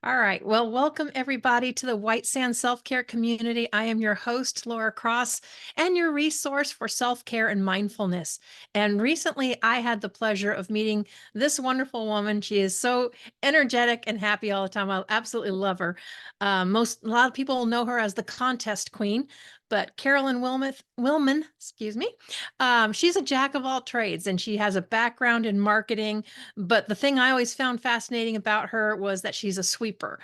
All right. Well, welcome everybody to the White Sand Self Care Community. I am your host, Laura Cross, and your resource for self care and mindfulness. And recently, I had the pleasure of meeting this wonderful woman. She is so energetic and happy all the time. I absolutely love her. A lot of people know her as the contest queen, but Wilman, excuse me, she's a jack of all trades, and she has a background in marketing. But the thing I always found fascinating about her was that she's a sweeper,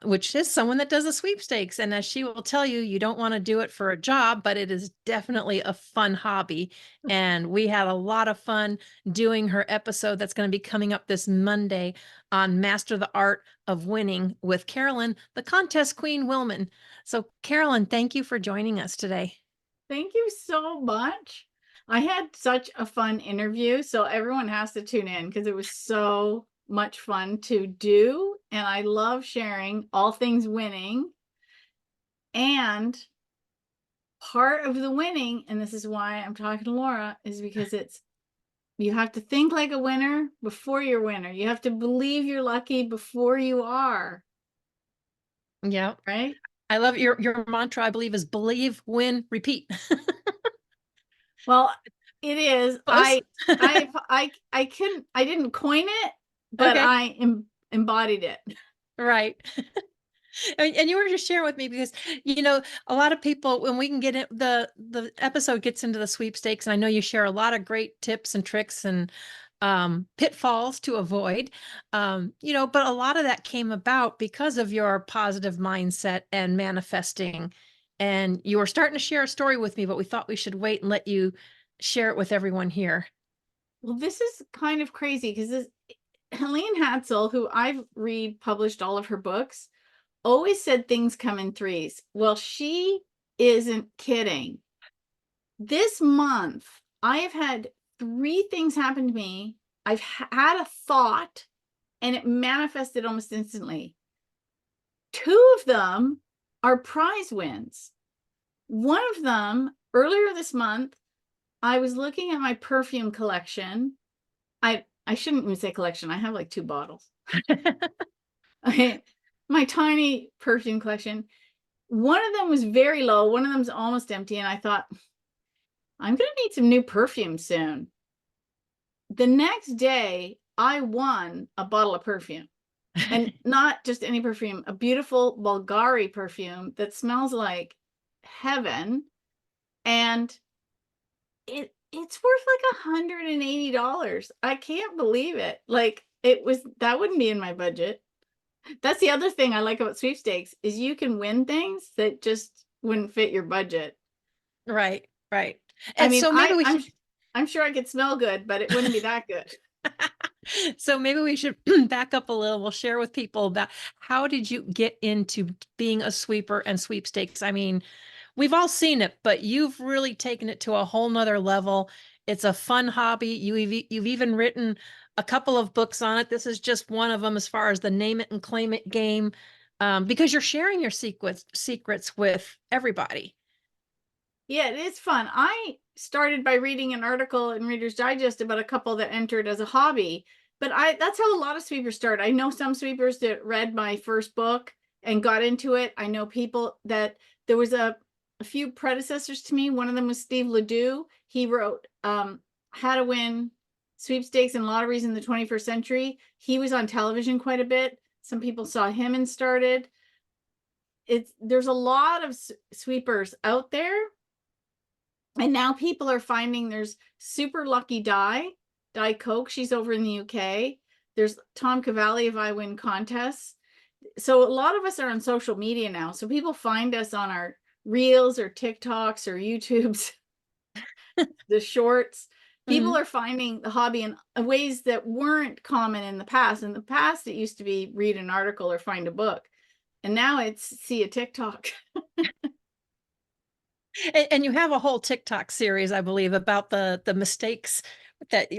which is someone that does a sweepstakes. And as she will tell you, you don't want to do it for a job, but it is definitely a fun hobby. And we had a lot of fun doing her episode that's going to be coming up this Monday on Master the Art of Winning with Carolyn, the contest queen Wilman. So, Carolyn, thank you for joining us today. Thank you so much. I had such a fun interview, so everyone has to tune in because it was so much fun to do. And I love sharing all things winning. And part of the winning, and this is why I'm talking to Laura, is because you have to think like a winner before you're a winner. You have to believe you're lucky before you are. Yeah. Right? I love your mantra, I believe, is believe, win, repeat. Well, it is. Close. I didn't coin it, but Okay. I embodied it. Right. And you were just sharing with me because a lot of people, when we can get it, the episode gets into the sweepstakes, and I know you share a lot of great tips and tricks and pitfalls to avoid. But a lot of that came about because of your positive mindset and manifesting. And you were starting to share a story with me, but we thought we should wait and let you share it with everyone here. Well, this is kind of crazy because this Helene Hadsell, who I've republished all of her books, always said things come in threes. Well, she isn't kidding. This month, I have had 3 things happen to me. I've had a thought and it manifested almost instantly. 2 of them are prize wins. One of them, earlier this month, I was looking at my perfume collection. I shouldn't even say collection. I have like 2 bottles. My tiny perfume collection. One of them was very low. One of them's almost empty. And I thought, I'm going to need some new perfume soon. The next day, I won a bottle of perfume. And not just any perfume, a beautiful Bulgari perfume that smells like heaven. And it's worth like $180. I can't believe it. Like that wouldn't be in my budget. That's the other thing I like about sweepstakes is you can win things that just wouldn't fit your budget. Right, right. I And mean, so maybe we should I'm sure I could smell good, but it wouldn't be that good. So maybe we should back up a little. We'll share with people about how did you get into being a sweeper and sweepstakes? I mean, we've all seen it, but you've really taken it to a whole nother level. It's a fun hobby. You've even written a couple of books on it. This is just one of them as far as the name it and claim it game, because you're sharing your secrets with everybody. Yeah, it is fun. I started by reading an article in Reader's Digest about a couple that entered as a hobby, but that's how a lot of sweepers start. I know some sweepers that read my first book and got into it. I know people that there was a few predecessors to me. One of them was Steve Ledoux. He wrote How to Win Sweepstakes and Lotteries in the 21st Century. He was on television quite a bit. Some people saw him and started. There's a lot of sweepers out there. And now people are finding there's Super Lucky Di Coke. She's over in the UK. There's Tom Cavalli of I Win Contests. So a lot of us are on social media now. So people find us on our Reels or TikToks or YouTubes, the shorts. People are finding the hobby in ways that weren't common in the past. In the past, it used to be read an article or find a book. And now it's see a TikTok. And you have a whole TikTok series, I believe, about the mistakes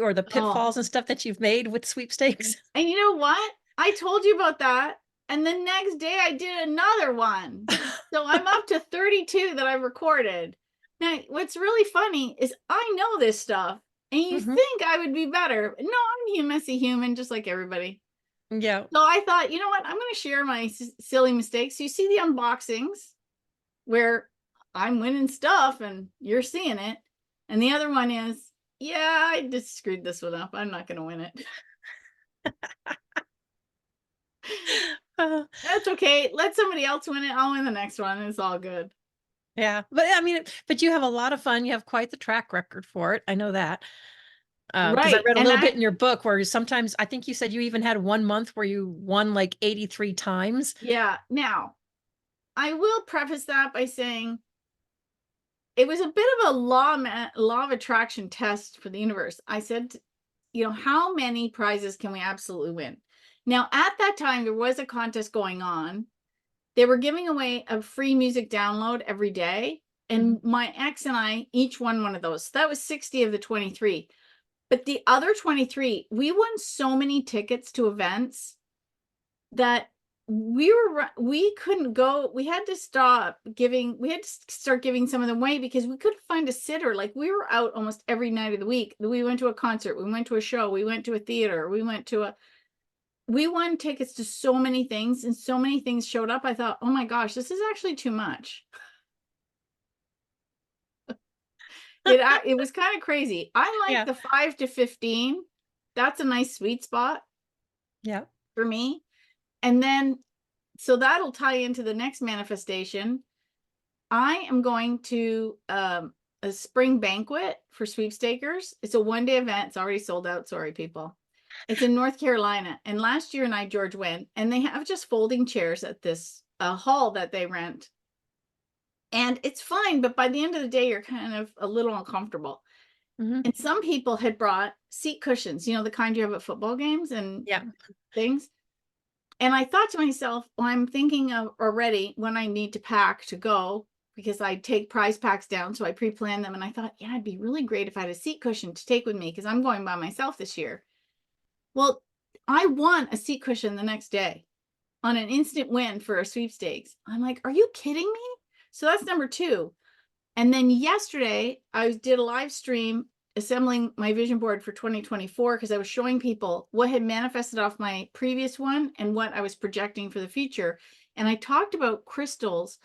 or the pitfalls and stuff that you've made with sweepstakes. And you know what? I told you about that. And the next day I did another one. So I'm up to 32 that I recorded. Now, what's really funny is I know this stuff and you think I would be better. No, I'm a messy human, just like everybody. Yeah. So I thought, you know what? I'm going to share my silly mistakes. You see the unboxings where I'm winning stuff and you're seeing it. And the other one is, yeah, I just screwed this one up. I'm not going to win it. Uh, That's okay. Let somebody else win it. I'll win the next one. It's all good. yeah. But I mean, but you have a lot of fun. You have quite the track record for it. I know that. Because I Right. read a And little bit in your book where sometimes I think you said you even had 1 month where you won like 83 times. yeah. Now, I will preface that by saying it was a bit of a law of attraction test for the universe. I said, you know, how many prizes can we absolutely win? Now, at that time, there was a contest going on. They were giving away a free music download every day. And my ex and I each won one of those. So that was 60 of the 23. But the other 23, we won so many tickets to events that we couldn't go. We had to stop giving. We had to start giving some of them away because we couldn't find a sitter. Like we were out almost every night of the week. We went to a concert, we went to a show, we went to a theater, we won tickets to so many things, and so many things showed up. I thought, oh my gosh, this is actually too much. It was kind of crazy. I like Yeah. the 5 to 15. That's a nice sweet spot Yeah. for me. And then, so that'll tie into the next manifestation. I am going to a spring banquet for sweepstakers. It's a 1-day event. It's already sold out. Sorry, people. It's in North Carolina. And last year George, went, and they have just folding chairs at this hall that they rent. And it's fine, but by the end of the day, you're kind of a little uncomfortable. And some people had brought seat cushions, you know, the kind you have at football games and Yeah. things. And I thought to myself, well, I'm thinking of already when I need to pack to go, because I take prize packs down. So I pre-planned them. And I thought, yeah, it'd be really great if I had a seat cushion to take with me because I'm going by myself this year. Well, I won a seat cushion the next day on an instant win for a sweepstakes. I'm like, are you kidding me? So that's number 2. And then yesterday I did a live stream assembling my vision board for 2024 because I was showing people what had manifested off my previous one and what I was projecting for the future. And I talked about crystals,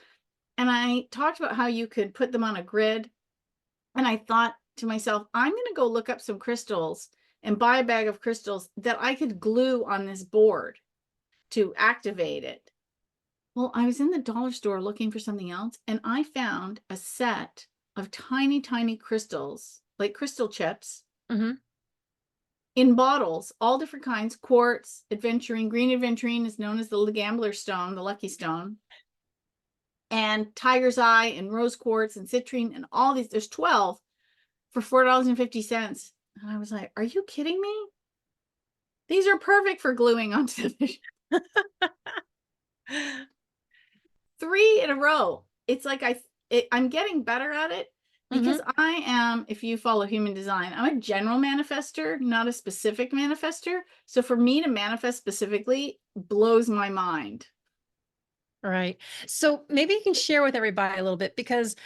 and I talked about how you could put them on a grid. And I thought to myself, I'm going to go look up some crystals and buy a bag of crystals that I could glue on this board to activate it. Well, I was in the dollar store looking for something else, and I found a set of tiny, tiny crystals, like crystal chips, in bottles, all different kinds, quartz, aventurine, green aventurine is known as the gambler stone, the lucky stone, and tiger's eye and rose quartz and citrine and all these. There's 12 for $4.50. And I was like, are you kidding me? These are perfect for gluing onto the vision. 3 in a row. It's like I'm getting better at it because I am, if you follow human design, I'm a general manifester, not a specific manifester. So for me to manifest specifically blows my mind. Right. So maybe you can share with everybody a little bit, because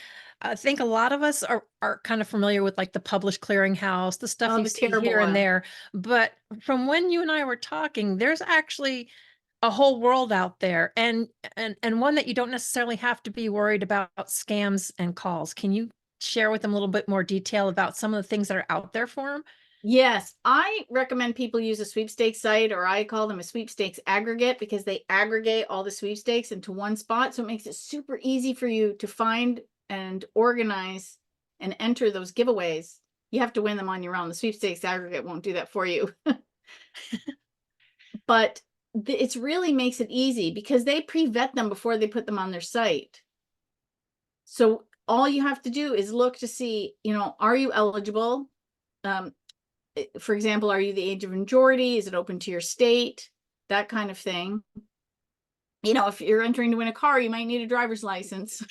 I think a lot of us are kind of familiar with like the published clearinghouse, the stuff Oh, you the see terrible here and one. there. But from when you and I were talking, there's actually a whole world out there, and one that you don't necessarily have to be worried about scams and calls. Can you share with them a little bit more detail about some of the things that are out there for them? Yes, I recommend people use a sweepstakes site, or I call them a sweepstakes aggregate, because they aggregate all the sweepstakes into one spot. So it makes it super easy for you to find and organize and enter those giveaways. You have to win them on your own. The sweepstakes aggregate won't do that for you. But it really makes it easy because they pre-vet them before they put them on their site. So all you have to do is look to see, you know, are you eligible? For example, are you the age of majority? Is it open to your state? That kind of thing. You know, if you're entering to win a car, you might need a driver's license.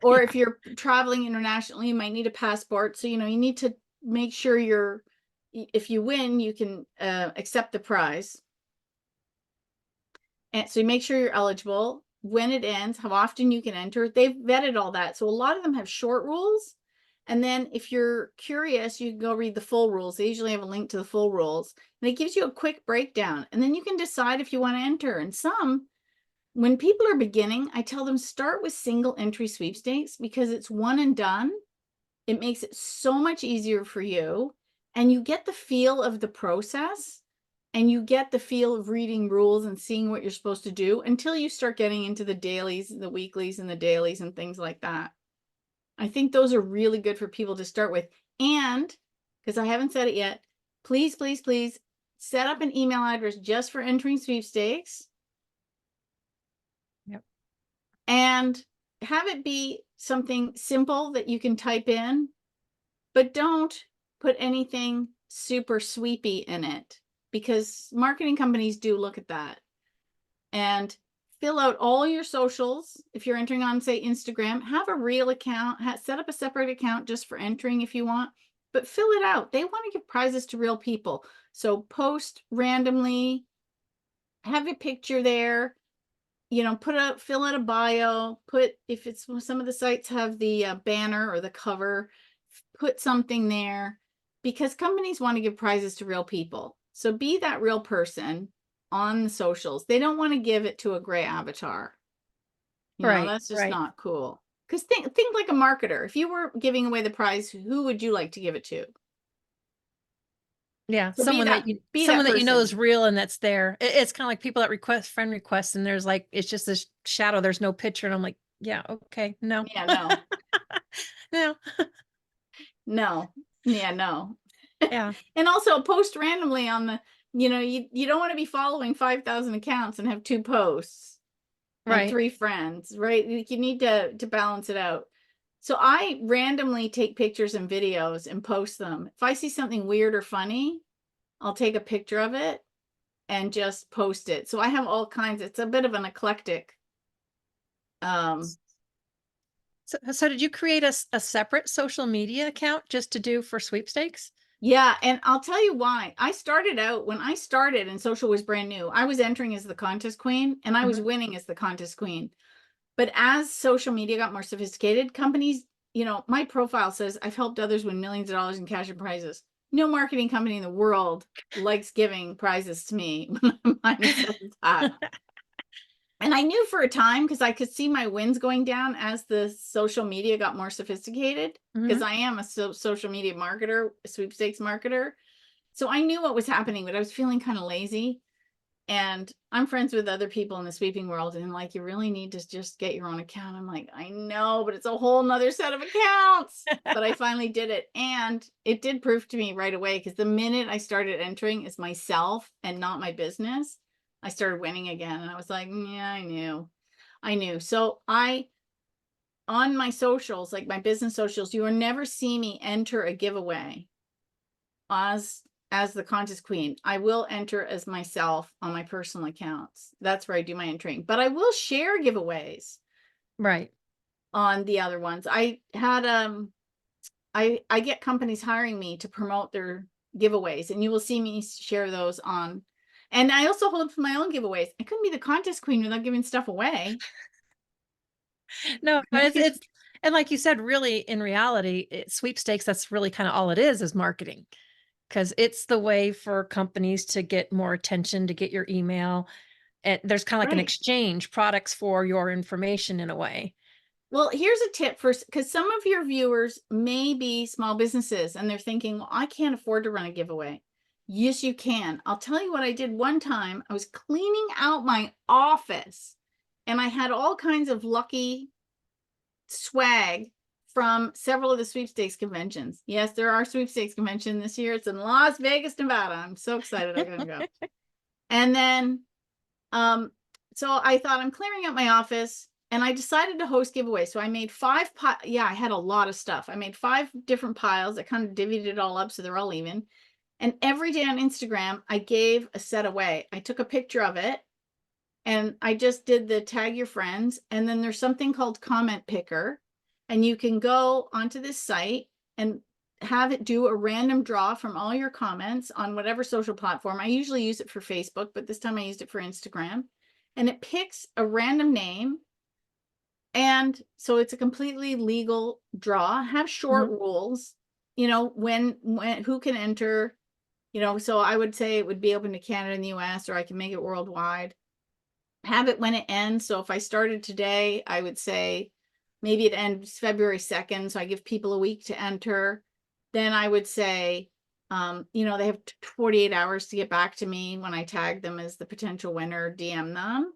Or if you're traveling internationally, you might need a passport. So, you know, you need to make sure if you win, you can accept the prize. And so you make sure you're eligible, when it ends, how often you can enter. They've vetted all that. So a lot of them have short rules, And then if you're curious, you can go read the full rules. They usually have a link to the full rules, and it gives you a quick breakdown. And then you can decide if you want to enter. And when people are beginning, I tell them start with single entry sweepstakes because it's one and done. It makes it so much easier for you, and you get the feel of the process, and you get the feel of reading rules and seeing what you're supposed to do until you start getting into the dailies, the weeklies, and the dailies and things like that. I think those are really good for people to start with. And because I haven't said it yet, please, please, please set up an email address just for entering sweepstakes. Yep. And have it be something simple that you can type in, but don't put anything super sweepy in it, because marketing companies do look at that. And fill out all your socials. If you're entering on, say, Instagram, have a real account, set up a separate account just for entering if you want, but fill it out. They want to give prizes to real people. So post randomly, have a picture there, fill out a bio, if it's some of the sites have the banner or the cover, put something there, because companies want to give prizes to real people. So be that real person on the socials. They don't want to give it to a gray avatar. That's just not cool. Because think like a marketer. If you were giving away the prize, who would you like to give it to? Yeah, So someone that you know is real and that's there. It's kind of like people that request friend requests and there's like, it's just this shadow. There's no picture. And I'm like, yeah, okay, no. Yeah, no. No. No. Yeah, no. Yeah. And also post randomly on the, you don't want to be following 5,000 accounts and have 2 posts and 3 friends, right? You need to balance it out. So I randomly take pictures and videos and post them. If I see something weird or funny, I'll take a picture of it and just post it. So I have all kinds. It's a bit of an eclectic. So did you create a separate social media account just to do for sweepstakes? Yeah, and I'll tell you why. When I started and social was brand new, I was entering as the contest queen and I was winning as the contest queen. But as social media got more sophisticated, companies, my profile says I've helped others win millions of dollars in cash and prizes. No marketing company in the world likes giving prizes to me. Mine says that. And I knew for a time, because I could see my wins going down as the social media got more sophisticated, because I am a social media marketer, a sweepstakes marketer. So I knew what was happening, but I was feeling kind of lazy. And I'm friends with other people in the sweeping world, and like, you really need to just get your own account. I'm like, I know, but it's a whole nother set of accounts. But I finally did it. And it did prove to me right away, because the minute I started entering as myself and not my business, I started winning again. And I was like, yeah, I knew. So on my socials, like my business socials, you will never see me enter a giveaway as the contest queen. I will enter as myself on my personal accounts. That's where I do my entering, but I will share giveaways. Right. On the other ones, I had, I get companies hiring me to promote their giveaways, and you will see me share those on. And I also hold for my own giveaways. I couldn't be the contest queen without giving stuff away. No, it's and like you said, really, in reality, sweepstakes, that's really kind of all it is marketing, because it's the way for companies to get more attention, to get your email. And there's kind of like an exchange products for your information in a way. Well, here's a tip because some of your viewers may be small businesses and they're thinking, well, I can't afford to run a giveaway. Yes, you can. I'll tell you what I did one time. I was cleaning out my office and I had all kinds of lucky swag from several of the sweepstakes conventions. Yes, there are sweepstakes convention this year. It's in Las Vegas, Nevada. I'm so excited I'm gonna go. And then so I thought, I'm clearing out my office, and I decided to host giveaways. So I made 5 I had a lot of stuff. I made 5 different piles. I kind of divvied it all up so they're all even. And every day on Instagram, I gave a set away. I took a picture of it and I just did the tag your friends. And then there's something called Comment Picker. And you can go onto this site and have it do a random draw from all your comments on whatever social platform. I usually use it for Facebook, but this time I used it for Instagram. And it picks a random name And so it's a completely legal draw. Have short rules, you know, when who can enter, you know, so I would say it would be open to Canada and the US, or I can make it worldwide. Have it when it ends. So if I started today, I would say maybe it ends February 2nd. So I give people a week to enter. Then I would say, you know, they have 48 hours to get back to me when I tag them as the potential winner, DM them.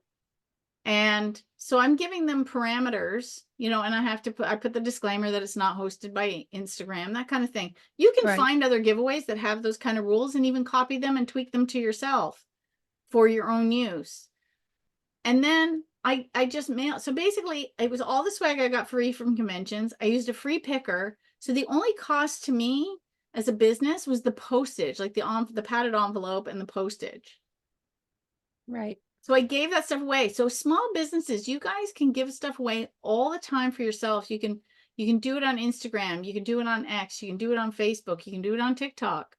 And so I'm giving them parameters, you know, and I put the disclaimer that it's not hosted by Instagram, that kind of thing. You can Right. find other giveaways that have those kind of rules and even copy them and tweak them to yourself for your own use. And then I just mailed. So basically it was all the swag I got free from conventions. I used a free picker. So the only cost to me as a business was the postage, like the padded envelope and the postage. Right. So I gave that stuff away. So small businesses, you guys can give stuff away all the time for yourself. You can do it on Instagram, you can do it on X, you can do it on Facebook, you can do it on TikTok.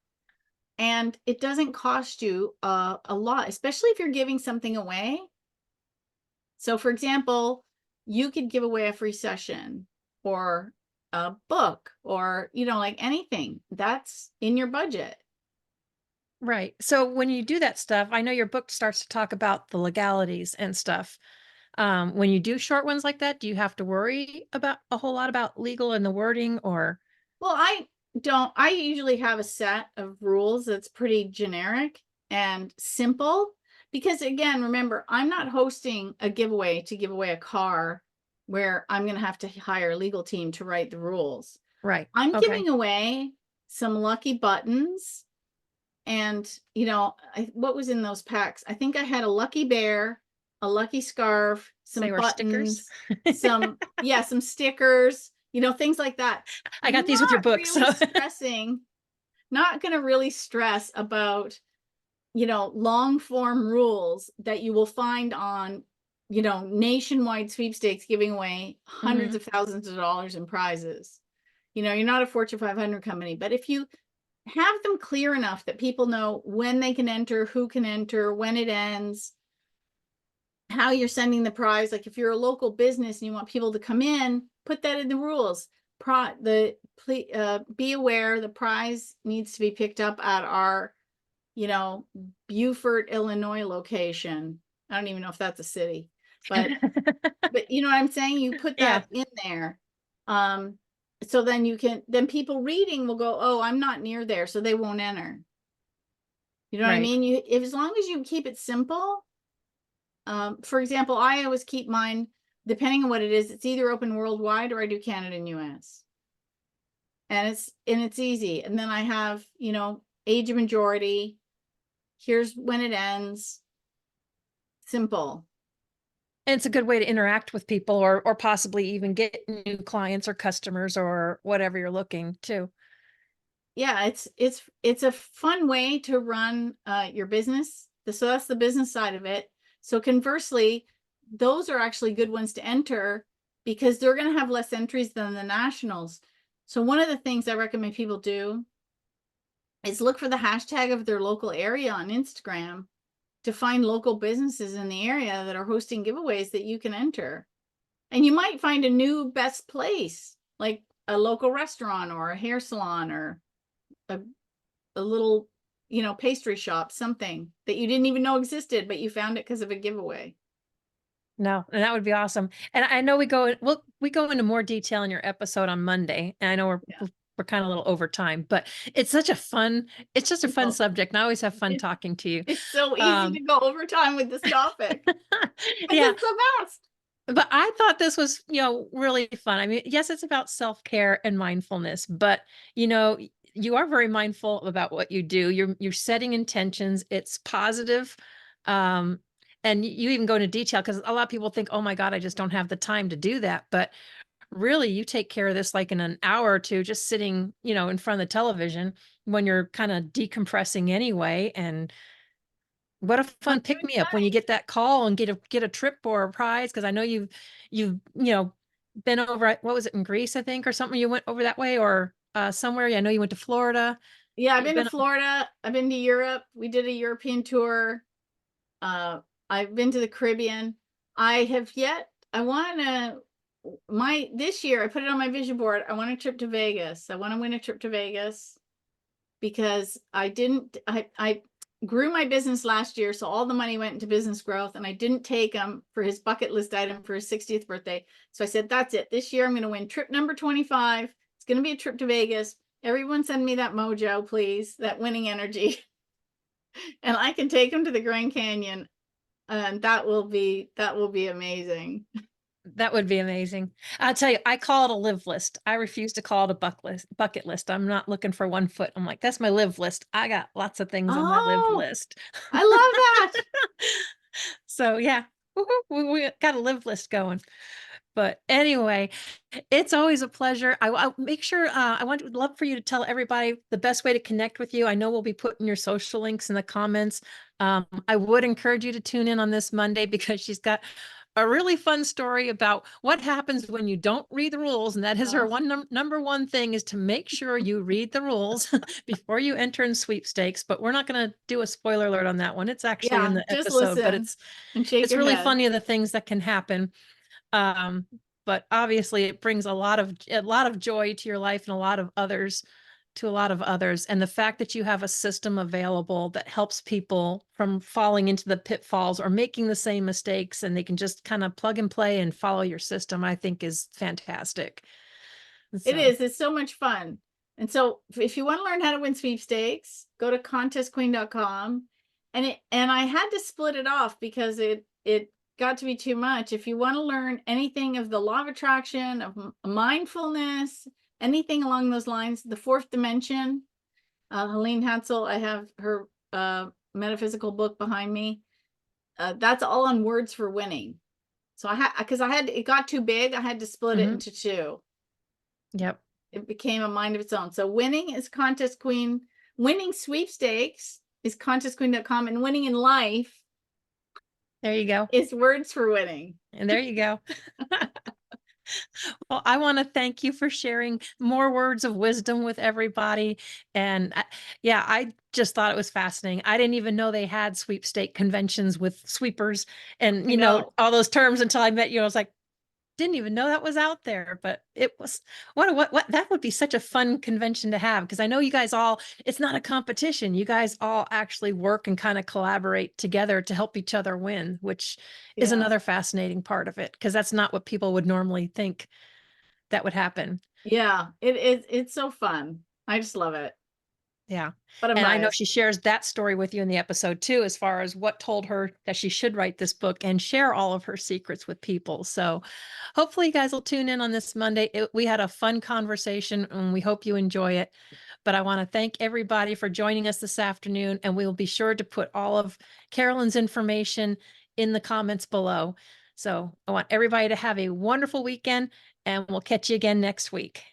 And it doesn't cost you a lot, especially if you're giving something away. So for example, you could give away a free session or a book or, you know, like anything that's in your budget. Right. So when you do that stuff, I know your book starts to talk about the legalities and stuff. When you do short ones like that, do you have to worry about a whole lot about legal and the wording or? Well, I usually have a set of rules that's pretty generic and simple because again, remember, I'm not hosting a giveaway to give away a car where I'm going to have to hire a legal team to write the rules. Right. I'm Okay. giving away some lucky buttons and, you know, what was in those packs? I think I had a lucky bear, a lucky scarf, They some were stickers. buttons, some stickers, you know, things like that. I got these with your Not book, really so stressing, not going to really stress about, you know, long form rules that you will find on, you know, nationwide sweepstakes giving away hundreds Mhm. of thousands of dollars in prizes. You know, you're not a Fortune 500 company, but if you have them clear enough that people know when they can enter, who can enter, when it ends, how you're sending the prize. Like if you're a local business and you want people to come in, put that in the rules. Be aware the prize needs to be picked up at our, you know, Beaufort, Illinois location. I don't even know if that's a city, but you know what I'm saying? You put Yeah. that in there. So then people reading will go, oh, I'm not near there, so they won't enter. You know what I Right. mean? If as long as you keep it simple. For example, I always keep mine, depending on what it is, it's either open worldwide or I do Canada and US. And it's easy. And then I have, you know, age of majority. Here's when it ends. Simple. And it's a good way to interact with people or possibly even get new clients or customers or whatever you're looking to. Yeah, it's a fun way to run your business. So that's the business side of it. So conversely, those are actually good ones to enter because they're going to have less entries than the nationals. So one of the things I recommend people do is look for the hashtag of their local area on Instagram to find local businesses in the area that are hosting giveaways that you can enter. And you might find a new best place, like a local restaurant or a hair salon or a little, you know, pastry shop, something that you didn't even know existed, but you found it because of a giveaway. No, and that would be awesome. And I know we go into more detail in your episode on Monday. And I know Yeah. we're kind of a little over time, but it's just a fun No, subject. And I always have fun it's talking to you. it's so easy to Um, go over time with this topic because yeah, it's so fast. but I thought this was, really fun. I mean, yes, it's about self-care and mindfulness, but you are very mindful about what you do. You're setting intentions. It's positive. Um, and you even go into detail because a lot of people think, oh my God, I just don't have the time to do that. But really, you take care of this like in an hour or two, just sitting, in front of the television when you're kind of decompressing anyway. And what a I'm fun pick doing me up when you get that call and get a trip or a prize. Cause I know you've, been over at, what was it, in Greece, I think, or something. You went over that way or somewhere. Yeah, I know you went to Florida. Yeah, I've You've been to been, Florida. I've been to Europe. We did a European tour. Uh, I've been to the Caribbean. I want to this year I put it on my vision board. I want a trip to Vegas. I want to win a trip to Vegas because I grew my business last year. So all the money went into business growth, and I didn't take him for his bucket list item for his 60th birthday. So I said, that's it. This year I'm going to win trip number 25. It's going to be a trip to Vegas. Everyone send me that mojo, please, that winning energy. And I can take him to the Grand Canyon, and that will be amazing. That would be amazing. I'll tell you, I call it a live list. I refuse to call it a bucket list. I'm not looking for one foot. I'm like, that's my live list. I got lots of things on my live list. I love that. So yeah, we got a live list going. But anyway, it's always a pleasure. I'll make sure would love for you to tell everybody the best way to connect with you. I know we'll be putting your social links in the comments. I would encourage you to tune in on this Monday because she's got a really fun story about what happens when you don't read the rules. And that is her number one thing, is to make sure you read the rules before you enter in sweepstakes. But we're not going to do a spoiler alert on that one. It's actually in the episode, but it's really funny of the things that can happen. But obviously it brings a lot of joy to your life and a lot of others. And the fact that you have a system available that helps people from falling into the pitfalls or making the same mistakes, and they can just kind of plug and play and follow your system, I think is fantastic. It is. It's so much fun. And so if you want to learn how to win sweepstakes, go to contestqueen.com. And I had to split it off because it got to be too much. If you want to learn anything of the law of attraction, of mindfulness, anything along those lines, the fourth dimension, Helene Hadsell, I have her metaphysical book behind me. That's all on Words for Winning. So it got too big. I had to split it into two. Yep. It became a mind of its own. So winning is Contest Queen. Winning sweepstakes is contestqueen.com, and winning in life, there you go, is Words for Winning. And there you go. Well, I want to thank you for sharing more words of wisdom with everybody. And I just thought it was fascinating. I didn't even know they had sweepstake conventions with sweepers and, all those terms until I met you. I was like, didn't even know that was out there, but it was what that would be such a fun convention to have, because I know you guys all, it's not a competition. You guys all actually work and kind of collaborate together to help each other win, which is another fascinating part of it, because that's not what people would normally think that would happen. Yeah, it's so fun. I just love it. Yeah. And I know she shares that story with you in the episode too, as far as what told her that she should write this book and share all of her secrets with people. So hopefully you guys will tune in on this Monday. We had a fun conversation and we hope you enjoy it. But I want to thank everybody for joining us this afternoon, and we will be sure to put all of Carolyn's information in the comments below. So I want everybody to have a wonderful weekend, and we'll catch you again next week.